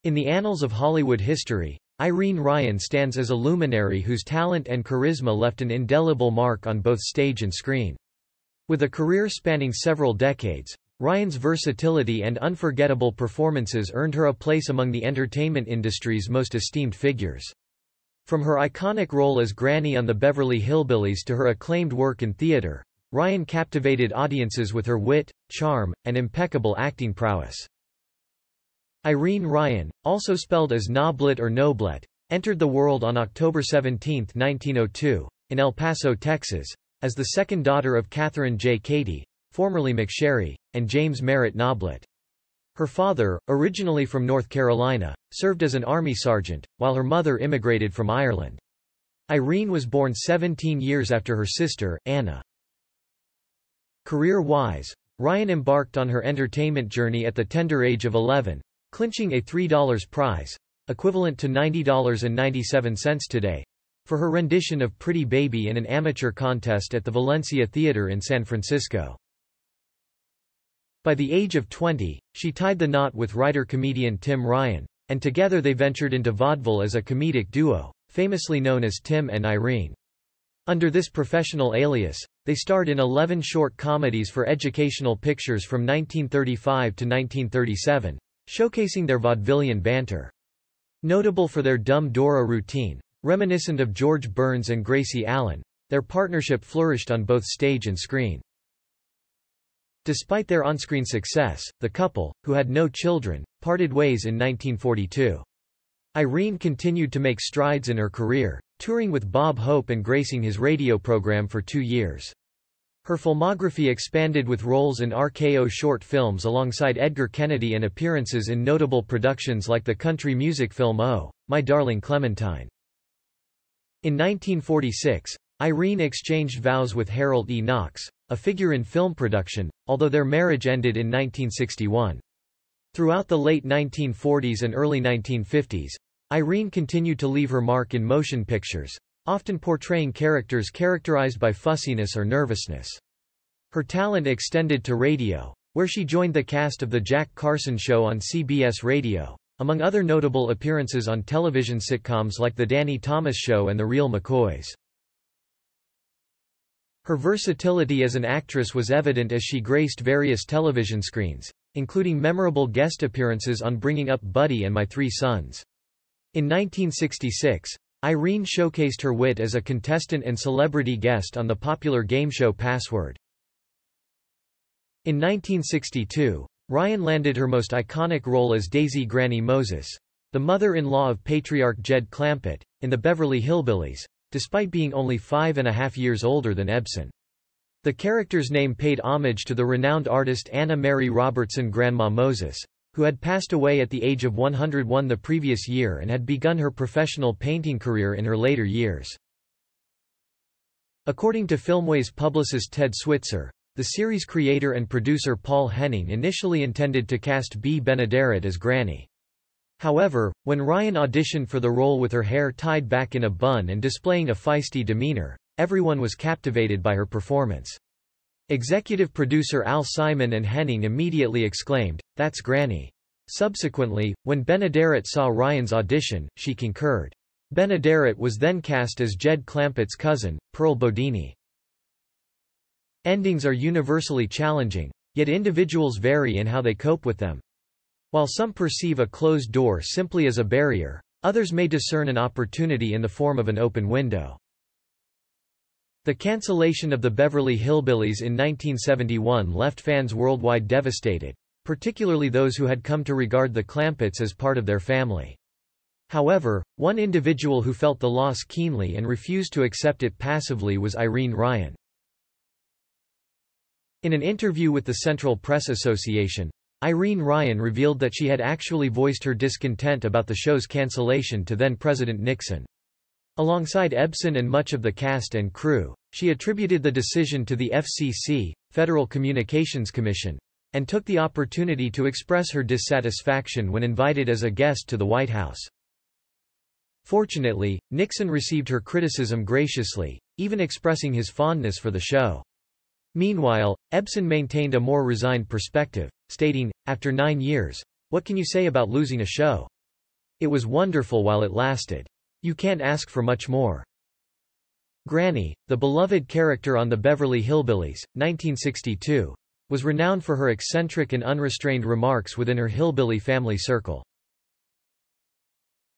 In the annals of Hollywood history, Irene Ryan stands as a luminary whose talent and charisma left an indelible mark on both stage and screen. With a career spanning several decades, Ryan's versatility and unforgettable performances earned her a place among the entertainment industry's most esteemed figures. From her iconic role as Granny on the Beverly Hillbillies to her acclaimed work in theater, Ryan captivated audiences with her wit, charm, and impeccable acting prowess. Irene Ryan, also spelled as Noblitt or Noblitt, entered the world on October 17, 1902, in El Paso, Texas, as the second daughter of Catherine J. Cady, formerly McSherry, and James Merritt Noblitt. Her father, originally from North Carolina, served as an army sergeant, while her mother immigrated from Ireland. Irene was born 17 years after her sister, Anna. Career-wise, Ryan embarked on her entertainment journey at the tender age of 11, clinching a $3 prize, equivalent to $90.97 today, for her rendition of Pretty Baby in an amateur contest at the Valencia Theater in San Francisco. By the age of 20, she tied the knot with writer-comedian Tim Ryan, and together they ventured into vaudeville as a comedic duo, famously known as Tim and Irene. Under this professional alias, they starred in 11 short comedies for Educational Pictures from 1935 to 1937. Showcasing their vaudevillian banter. Notable for their Dumb Dora routine, reminiscent of George Burns and Gracie Allen, their partnership flourished on both stage and screen. Despite their on-screen success, the couple, who had no children, parted ways in 1942. Irene continued to make strides in her career, touring with Bob Hope and gracing his radio program for 2 years. Her filmography expanded with roles in RKO short films alongside Edgar Kennedy and appearances in notable productions like the country music film Oh, My Darling Clementine. In 1946, Irene exchanged vows with Harold E. Knox, a figure in film production, although their marriage ended in 1961. Throughout the late 1940s and early 1950s, Irene continued to leave her mark in motion pictures, often portraying characters characterized by fussiness or nervousness. Her talent extended to radio, where she joined the cast of The Jack Carson Show on CBS Radio, among other notable appearances on television sitcoms like The Danny Thomas Show and The Real McCoys. Her versatility as an actress was evident as she graced various television screens, including memorable guest appearances on Bringing Up Buddy and My Three Sons. In 1966, Irene showcased her wit as a contestant and celebrity guest on the popular game show Password. In 1962, Ryan landed her most iconic role as Daisy Granny Moses, the mother-in-law of patriarch Jed Clampett, in the Beverly Hillbillies, despite being only 5.5 years older than Ebsen. The character's name paid homage to the renowned artist Anna Mary Robertson Grandma Moses, who had passed away at the age of 101 the previous year and had begun her professional painting career in her later years. According to Filmway's publicist Ted Switzer, the series creator and producer Paul Henning initially intended to cast Bea Benaderet as Granny. However, when Ryan auditioned for the role with her hair tied back in a bun and displaying a feisty demeanor, everyone was captivated by her performance. Executive producer Al Simon and Henning immediately exclaimed, "That's Granny." Subsequently, when Benaderet saw Ryan's audition, she concurred. Benaderet was then cast as Jed Clampett's cousin, Pearl Bodini. Endings are universally challenging, yet individuals vary in how they cope with them. While some perceive a closed door simply as a barrier, others may discern an opportunity in the form of an open window. The cancellation of the Beverly Hillbillies in 1971 left fans worldwide devastated, particularly those who had come to regard the Clampetts as part of their family. However, one individual who felt the loss keenly and refused to accept it passively was Irene Ryan. In an interview with the Central Press Association, Irene Ryan revealed that she had actually voiced her discontent about the show's cancellation to then-President Nixon. Alongside Ebsen and much of the cast and crew, she attributed the decision to the FCC, Federal Communications Commission, and took the opportunity to express her dissatisfaction when invited as a guest to the White House. Fortunately, Nixon received her criticism graciously, even expressing his fondness for the show. Meanwhile, Ebsen maintained a more resigned perspective, stating, "After 9 years, what can you say about losing a show? It was wonderful while it lasted. You can't ask for much more." Granny, the beloved character on the Beverly Hillbillies, 1962, was renowned for her eccentric and unrestrained remarks within her hillbilly family circle.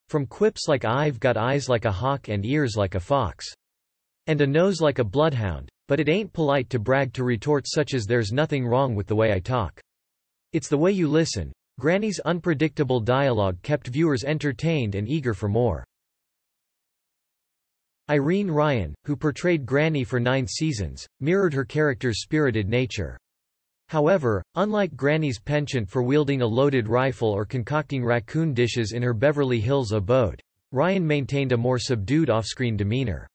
From quips like "I've got eyes like a hawk and ears like a fox. And a nose like a bloodhound, but it ain't polite to brag," to retorts such as "There's nothing wrong with the way I talk. It's the way you listen." Granny's unpredictable dialogue kept viewers entertained and eager for more. Irene Ryan, who portrayed Granny for 9 seasons, mirrored her character's spirited nature. However, unlike Granny's penchant for wielding a loaded rifle or concocting raccoon dishes in her Beverly Hills abode, Ryan maintained a more subdued off-screen demeanor.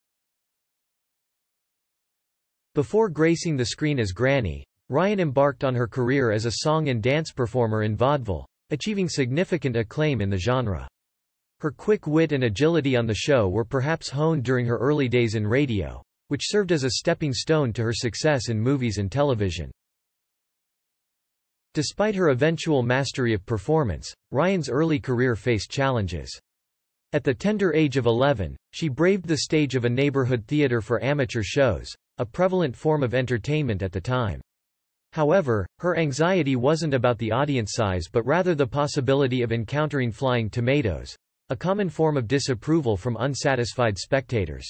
Before gracing the screen as Granny, Ryan embarked on her career as a song and dance performer in vaudeville, achieving significant acclaim in the genre. Her quick wit and agility on the show were perhaps honed during her early days in radio, which served as a stepping stone to her success in movies and television. Despite her eventual mastery of performance, Ryan's early career faced challenges. At the tender age of 11, she braved the stage of a neighborhood theater for amateur shows, a prevalent form of entertainment at the time. However, her anxiety wasn't about the audience size but rather the possibility of encountering flying tomatoes, a common form of disapproval from unsatisfied spectators.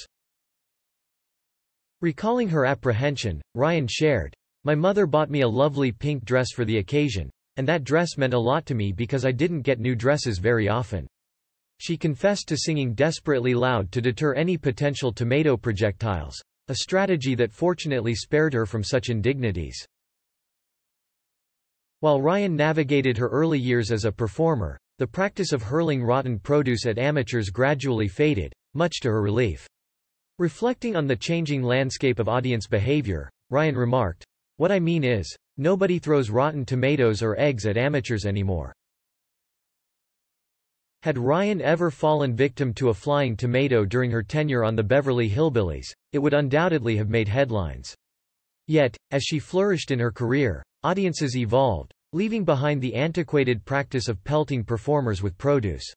Recalling her apprehension, Ryan shared, "My mother bought me a lovely pink dress for the occasion, and that dress meant a lot to me because I didn't get new dresses very often." She confessed to singing desperately loud to deter any potential tomato projectiles, a strategy that fortunately spared her from such indignities. While Ryan navigated her early years as a performer, the practice of hurling rotten produce at amateurs gradually faded, much to her relief. Reflecting on the changing landscape of audience behavior, Ryan remarked, "What I mean is, nobody throws rotten tomatoes or eggs at amateurs anymore." Had Ryan ever fallen victim to a flying tomato during her tenure on the Beverly Hillbillies, it would undoubtedly have made headlines. Yet, as she flourished in her career, audiences evolved, leaving behind the antiquated practice of pelting performers with produce.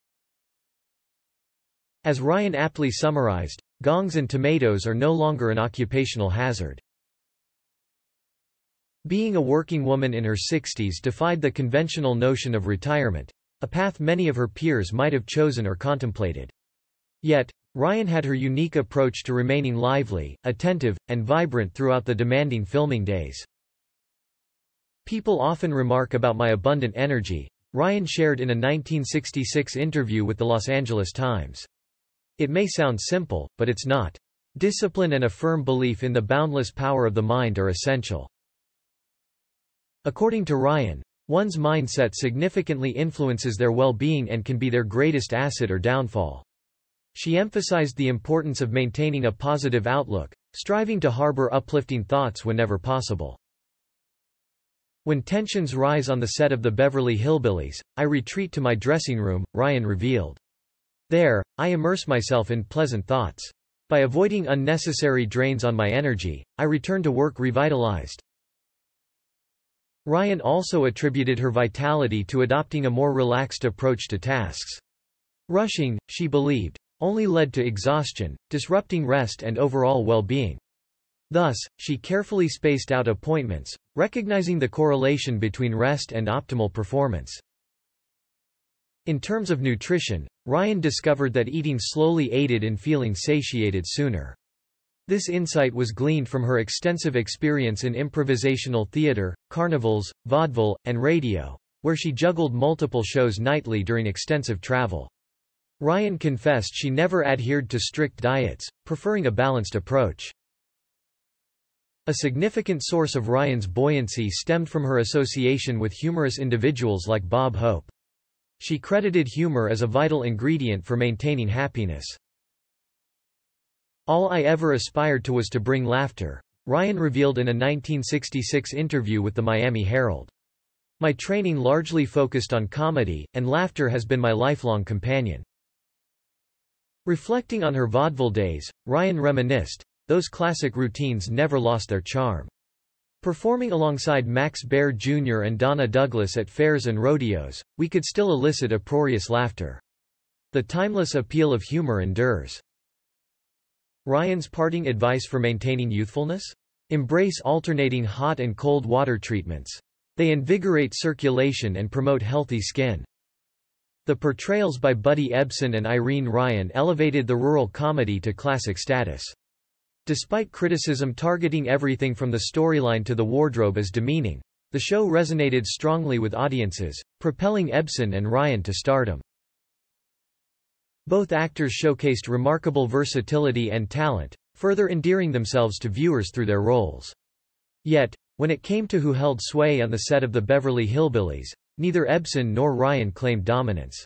As Ryan aptly summarized, gongs and tomatoes are no longer an occupational hazard. Being a working woman in her 60s defied the conventional notion of retirement, a path many of her peers might have chosen or contemplated. Yet, Ryan had her unique approach to remaining lively, attentive, and vibrant throughout the demanding filming days. "People often remark about my abundant energy," Ryan shared in a 1966 interview with the Los Angeles Times. "It may sound simple, but it's not. Discipline and a firm belief in the boundless power of the mind are essential." According to Ryan, one's mindset significantly influences their well-being and can be their greatest asset or downfall. She emphasized the importance of maintaining a positive outlook, striving to harbor uplifting thoughts whenever possible. "When tensions rise on the set of the Beverly Hillbillies, I retreat to my dressing room," Ryan revealed. "There, I immerse myself in pleasant thoughts. By avoiding unnecessary drains on my energy, I return to work revitalized." Ryan also attributed her vitality to adopting a more relaxed approach to tasks. Rushing, she believed, only led to exhaustion, disrupting rest and overall well-being. Thus, she carefully spaced out appointments, recognizing the correlation between rest and optimal performance. In terms of nutrition, Ryan discovered that eating slowly aided in feeling satiated sooner. This insight was gleaned from her extensive experience in improvisational theater, carnivals, vaudeville, and radio, where she juggled multiple shows nightly during extensive travel. Ryan confessed she never adhered to strict diets, preferring a balanced approach. A significant source of Ryan's buoyancy stemmed from her association with humorous individuals like Bob Hope. She credited humor as a vital ingredient for maintaining happiness. "All I ever aspired to was to bring laughter," Ryan revealed in a 1966 interview with the Miami Herald. "My training largely focused on comedy, and laughter has been my lifelong companion." Reflecting on her vaudeville days, Ryan reminisced, "Those classic routines never lost their charm. Performing alongside Max Baer Jr. and Donna Douglas at fairs and rodeos, we could still elicit uproarious laughter. The timeless appeal of humor endures. Ryan's parting advice for maintaining youthfulness? Embrace alternating hot and cold water treatments. They invigorate circulation and promote healthy skin. The portrayals by Buddy Ebsen and Irene Ryan elevated the rural comedy to classic status. Despite criticism targeting everything from the storyline to the wardrobe as demeaning, the show resonated strongly with audiences, propelling Ebsen and Ryan to stardom. Both actors showcased remarkable versatility and talent, further endearing themselves to viewers through their roles. Yet, when it came to who held sway on the set of the Beverly Hillbillies, neither Ebsen nor Ryan claimed dominance.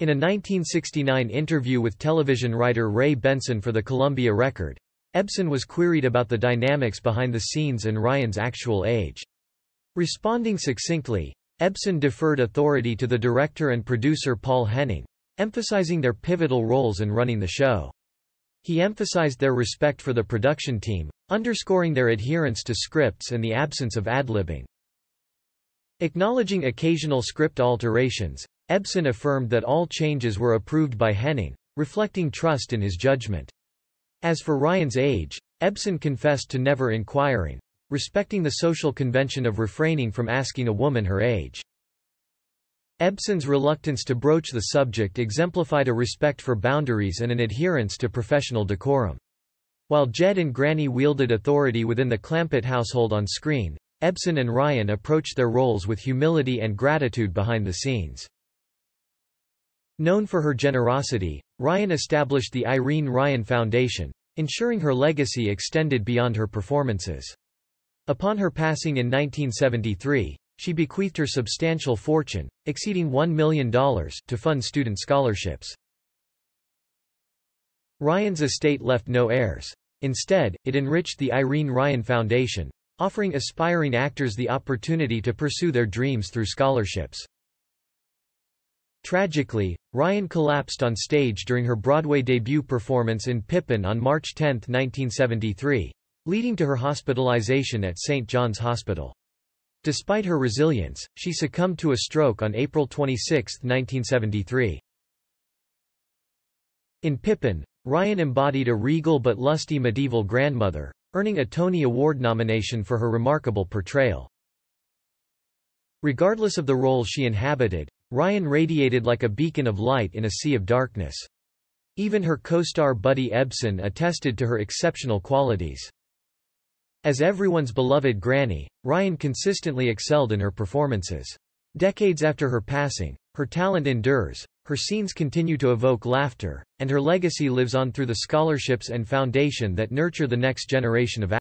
In a 1969 interview with television writer Ray Benson for the Columbia Record, Ebsen was queried about the dynamics behind the scenes and Ryan's actual age. Responding succinctly, Ebsen deferred authority to the director and producer Paul Henning, emphasizing their pivotal roles in running the show. He emphasized their respect for the production team, underscoring their adherence to scripts and the absence of ad-libbing. Acknowledging occasional script alterations, Ebsen affirmed that all changes were approved by Henning, reflecting trust in his judgment. As for Ryan's age, Ebsen confessed to never inquiring, respecting the social convention of refraining from asking a woman her age. Ebsen's reluctance to broach the subject exemplified a respect for boundaries and an adherence to professional decorum. While Jed and Granny wielded authority within the Clampett household on screen, Ebsen and Ryan approached their roles with humility and gratitude behind the scenes. Known for her generosity, Ryan established the Irene Ryan Foundation, ensuring her legacy extended beyond her performances. Upon her passing in 1973, she bequeathed her substantial fortune, exceeding $1 million, to fund student scholarships. Ryan's estate left no heirs. Instead, it enriched the Irene Ryan Foundation, offering aspiring actors the opportunity to pursue their dreams through scholarships. Tragically, Ryan collapsed on stage during her Broadway debut performance in Pippin on March 10, 1973, leading to her hospitalization at St. John's Hospital. Despite her resilience, she succumbed to a stroke on April 26, 1973. In Pippin, Ryan embodied a regal but lusty medieval grandmother, earning a Tony Award nomination for her remarkable portrayal. Regardless of the role she inhabited, Ryan radiated like a beacon of light in a sea of darkness. Even her co-star Buddy Ebsen attested to her exceptional qualities. As everyone's beloved Granny, Ryan consistently excelled in her performances. Decades after her passing, her talent endures, her scenes continue to evoke laughter, and her legacy lives on through the scholarships and foundation that nurture the next generation of actors.